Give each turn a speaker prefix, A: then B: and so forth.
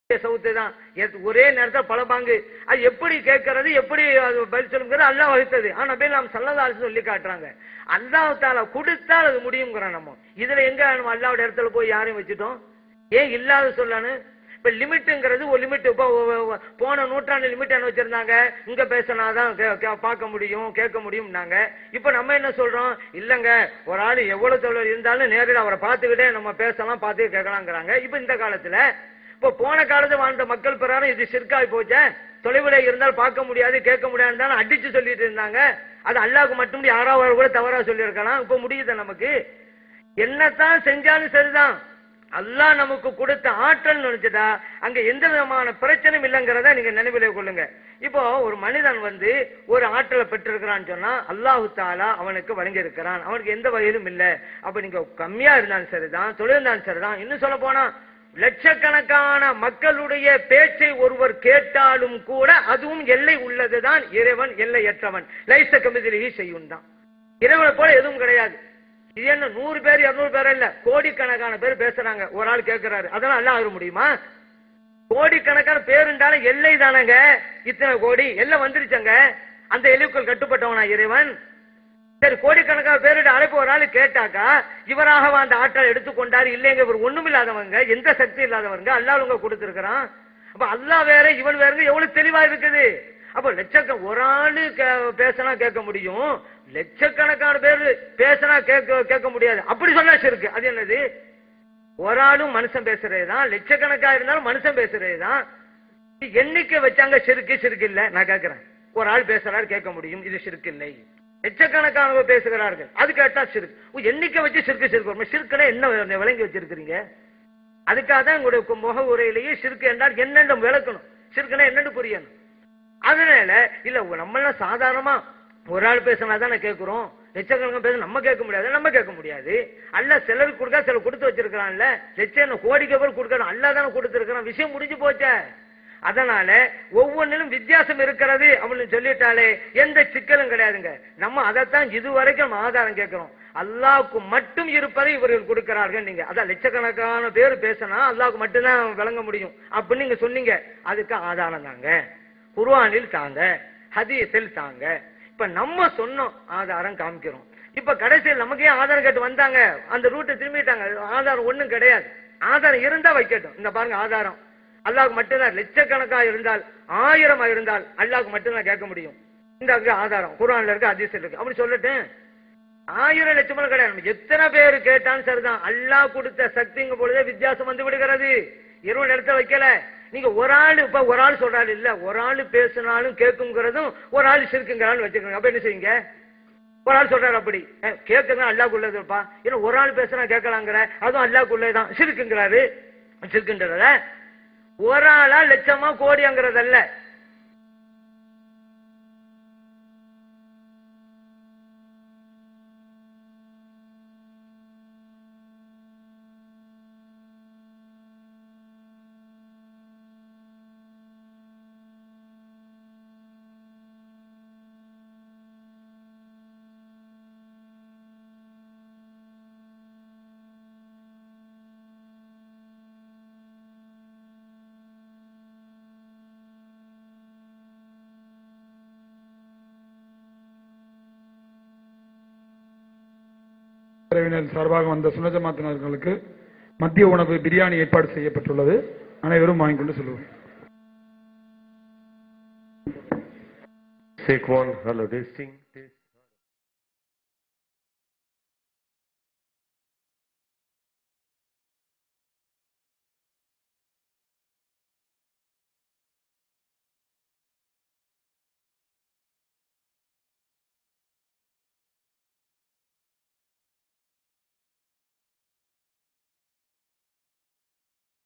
A: South தான் ஒரே நேரத்தில் பல பாங்கு. அது எப்படி கேட்கறது, எப்படி பதில் சொல்லுங்கிறது அல்லாஹ் வகுத்தது. ஆனா நாம் ஸல்லல்லாஹு அலைஹி சொல்லி காட்டுறாங்க. அல்லாஹ் தஆலா கொடுத்தால் அது முடியுங்கிறோம். நம்ம இதுல எங்க நம்ம அல்லாஹ்வுடைய இடத்துல போய் யாரையும் வச்சுட்டோம்? ஏன் இல்லாத சொல்லணும்? இப்ப லிமிட்ங்கிறது ஒரு லிமிட். இப்போ போன நூற்றாண்டு லிமிட் என்ன வச்சிருந்தாங்க? இங்க பேசினாதான் பார்க்க முடியும், கேட்க முடியும். இப்ப நம்ம என்ன சொல்றோம்? இல்லங்க, ஒரு ஆள் எவ்வளவு தொழில் இருந்தாலும் நேரில் அவரை பார்த்துக்கிட்டே நம்ம பேசலாம், பார்த்து கேட்கலாங்கிறாங்க. இப்ப இந்த காலத்துல இப்ப போன காலத்து வாழ்ந்த மக்கள் பிரகாரம் இது ஷிர்காய் போச்சே. தொலைவில இருந்தால் பார்க்க முடியாது, கேட்க முடியாது அடிச்சு சொல்லிட்டு இருந்தாங்க. அது அல்லாஹ்வுக்கு மட்டும் யாராவது கூட தவறா சொல்லி இருக்கலாம். இப்ப முடியுது. நமக்கு என்னத்தான் செஞ்சாலும் சரிதான். அல்லாஹ் நமக்கு கொடுத்த ஆற்றல் நினைச்சதா அங்க எந்த விதமான பிரச்சனையும் இல்லைங்கிறத நீங்க நினைவிலே கொள்ளுங்க. இப்போ ஒரு மனிதன் ஒரு ஆற்றலை பெற்றிருக்கிறான்னு சொன்னா அல்லாஹு தஆலா அவனுக்கு வழங்கி இருக்கிறான். அவனுக்கு எந்த வகையிலும் இல்லை. அப்ப நீங்க கம்மியா இருந்தாலும் சரிதான், தொழில் இருந்தாலும் சரிதான். இன்னும் சொல்ல போனா லட்சக்கணக்கான மக்களுடைய பேச்சை ஒருவர் கேட்டாலும் கூட அதுவும் எல்லை உள்ளதுதான். இறைவன் எல்லையற்றவன். லைஸ கமிதிலிஹி ஷைஉன் தான். இறைவனை போல எதுவும் கிடையாது. இது என்ன 100 பேர் 200 பேர் இல்ல, கோடிக்கணக்கான பேர் பேசுறாங்க, ஒரு ஆள் கேட்கிறாரு. அதெல்லாம் அல்லாஹ் ஆக முடியுமா? கோடிக்கணக்கான பேருண்டாலும் எல்லை தானங்க. இத்தனை கோடி எல்லாம் வந்துருச்சங்க. அந்த எல்லைக்குள் கட்டுப்பட்டவனா இறைவன்? சரி, கோடிக்கணக்கான பேருடைய அழைப்பு ஒரு ஆள் கேட்டாக்கா இவராக அந்த ஆற்றல் எடுத்துக்கொண்டாரு. இல்லைங்க, இவர் ஒண்ணும் இல்லாதவங்க, எந்த சக்தி இல்லாதவங்க, அல்லாஹ் உங்க கொடுத்திருக்கிறான். அப்ப அல்லாஹ் வேற இவன் வேற எவ்வளவு தெளிவா இருக்குது. அப்ப ஒரு ஆளு பேசினா கேட்க முடியும், லட்சக்கணக்கான பேர் பேசினா கேட்க முடியாது. அப்படி சொன்னா ஷிர்க். அது என்னது? ஒரு ஆளும் மனுஷன் பேசுறதுதான், லட்சக்கணக்கா இருந்தாலும் மனுஷன் பேசுறதுதான். எண்ணிக்கை வச்சாங்க ஷிர்க் இல்ல. நான் கேட்கிறேன், ஒரு ஆள் பேசுறாரு கேட்க முடியும், இது ஷிர்க் இல்லை. லட்சக்கணக்கானவர் பேசுகிறார்கள், அது கேட்டா ஷிர்க். எண்ணிக்கை வச்சு ஷிர்க் வரும். ஷிர்க்னா என்ன விளங்கி வச்சிருக்கிறீங்க? அதுக்காக தான் உங்களுடைய முக உரையிலேயே ஷிர்க் என்றால் என்னென்ன விளக்கணும், ஷிர்க்னா என்னன்னு புரியணும். அதனால இல்ல, நம்ம சாதாரணமா ஒரு ஆள் பேசினாதான் கேட்கிறோம், லட்சக்கணக்கான பேச நம்ம கேட்க முடியாது. நம்ம கேட்க முடியாது. அல்ல சிலருக்கு கொடுக்கா, சிலர் கொடுத்து வச்சிருக்கிறான்ல. லட்சம் கோடிக்கு பேர் கொடுக்கணும், அல்லா தானே கொடுத்திருக்கிறான். விஷயம் முடிஞ்சு போச்ச. அதனால ஒவ்வொன்றிலும் வித்தியாசம் இருக்கிறது அப்படின்னு சொல்லிட்டாலே எந்த சிக்கலும் கிடையாதுங்க. நம்ம அதைத்தான் இதுவரைக்கும் ஆதாரம் கேட்கிறோம். அல்லாஹ்வுக்கு மட்டும் இருப்பதை இவர்கள் கொடுக்கிறார்கள். நீங்க அதான் லட்சக்கணக்கான பேர் பேசினா அல்லாஹ்வுக்கு மட்டும்தான் விளங்க முடியும் அப்படின்னு நீங்க சொன்னீங்க. அதுக்கு ஆதாரம் தாங்க, குர்ஆனில் தாங்க, ஹதீஸில் தாங்க. இப்ப நம்ம சொன்னோம், ஆதாரம் காமிக்கிறோம். இப்ப கடைசியில் நமக்கே ஆதாரம் கேட்டு வந்தாங்க, அந்த ரூட்டை திரும்பிட்டாங்க. ஆதாரம் ஒண்ணும் கிடையாது. ஆதாரம் இருந்தா வைக்கட்டும். இந்த பாருங்க, ஆதாரம் அல்லாஹ்வுக்கு மட்டும்தான். லட்சக்கணக்கா இருந்தால், 1000 இருந்தால் அல்லாஹ்வுக்கு மட்டும்தான் கேட்க முடியும். இந்த ஆதாரம் குர்ஆன்ல இருக்கு, ஹதீஸ்ல இருக்கு. அப்படி சொல்லட்டு 1000 லட்சம் கிடையாது. நம்ம எத்தனை பேர் கேட்டாலும் சரிதான். அல்லாஹ் கொடுத்த சக்திங்க பொழுதே வித்தியாசம் வந்து விடுகிறது. இருவன் இடத்த வைக்கல. நீங்க ஒரு ஆள் இப்ப ஒரு ஆள் சொல்றாரு இல்ல, ஒரு ஆள் பேசினாலும் கேட்குங்கிறதும் ஒரு ஆள் ஷிர்க்குங்கிறான்னு வச்சுக்கோங்க. அப்ப என்ன செய்யுங்க? ஒரு ஆள் சொல்றாரு அப்படி கேட்குங்க அல்லாஹ்க்குள்ளதுப்பா, ஏன்னா ஒரு ஆள் பேசுனா கேட்கலாங்கிற, அதுவும் அல்லாஹ்க்குள்ளதான் ஷிர்க்குங்கிறாரு. ஷிர்க்குன்றத ஒரு ஆளா லட்சமா கோடிங்கிறதல்ல.
B: சார்பாக வந்த சுன்னத் ஜமாத்தினர்களுக்கு மதிய உணவு பிரியாணி ஏற்பாடு செய்யப்பட்டுள்ளது. அனைவரும் வாங்கிக் கொண்டு செல்வோம்.
C: Take one, hello tasting.